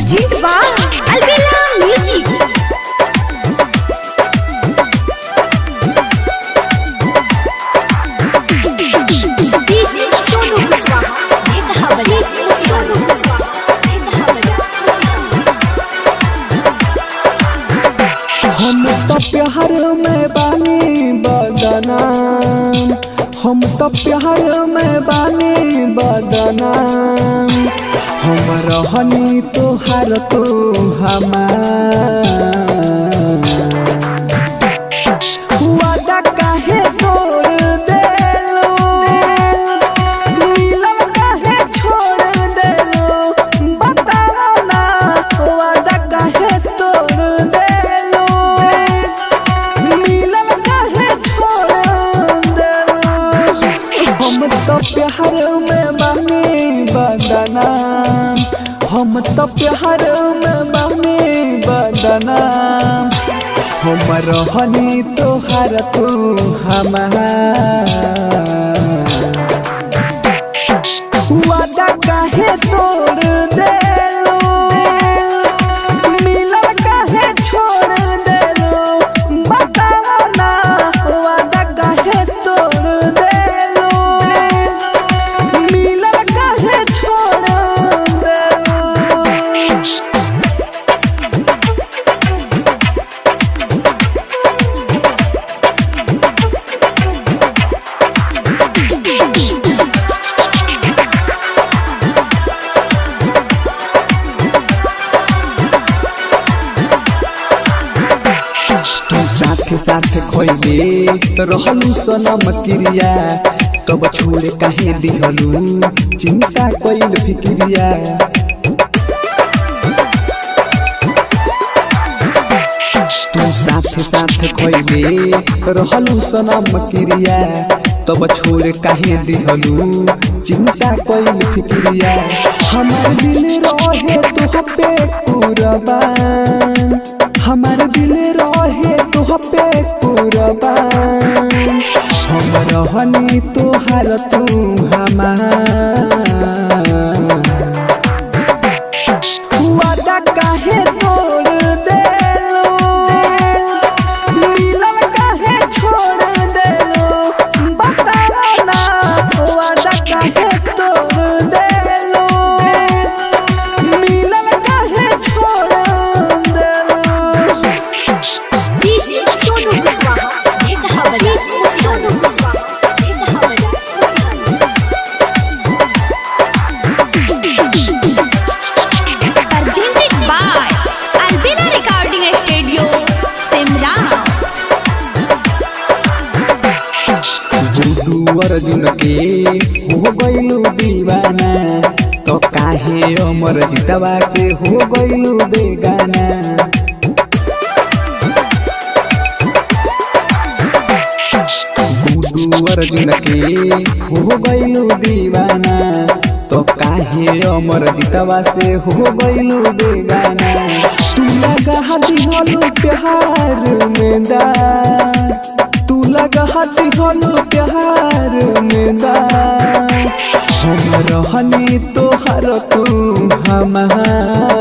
Presented by Albella Music. हम तो प्यार में बानी बदनाम, हम तो प्यार में बानी बदनाम। हम रहनी तोहार तू हमार, वादा काहे तोड़ देलो, मिलन काहे छोड़ देलो, बताओ ना वादा काहे तोड़ देलो, मिलन काहे छोड़ देलो। हम तो प्यार में बानी बदनाम, हम तो प्यार में बानी बदनाम। हम रहनी तोहार तू हमार, वादा काहे तोड़ देलो, मिलन काहे छोड़ देलो, बताओ ना वादा काहे तोड़ देलो, मिलन काहे छोड़ देलो। तू साथ साथ खोइले रहलू सनम क्रिया, कब छोड़े काहे दिहलू चिंता कइल फिक्रिया। तू साथ साथ खोइले रहलू सनम क्रिया, तब छोड़े काहे दिहलू चिंता कइल फिक्रिया। हमार दिल रहे तुह पे कुर्बान, हमार दिल रहे तुह पे कुर्बान। हम रहनी तोहार तू हमार, वादा काहे तोड़ देलो, मिलन काहे छोड़ देलो, बताओ ना वादा काहे तोड़ देलो, मिलन काहे छोड़ देलो। Presented by Albella Recording Studio, Simra. Guddu Arjun के हो गइलू दीवाना, तो काहे अमर जितवा से हो गइलू बेगाना। गुड्डू अर्जुन के हो गइलू दीवाना, तो काहे अमर जितवा से हो गइलू बेगाना। तू लगा दिहलू प्यार में दार, तू लगा दिहलू प्यार में दार। हम रहनी तोहार तू हमार,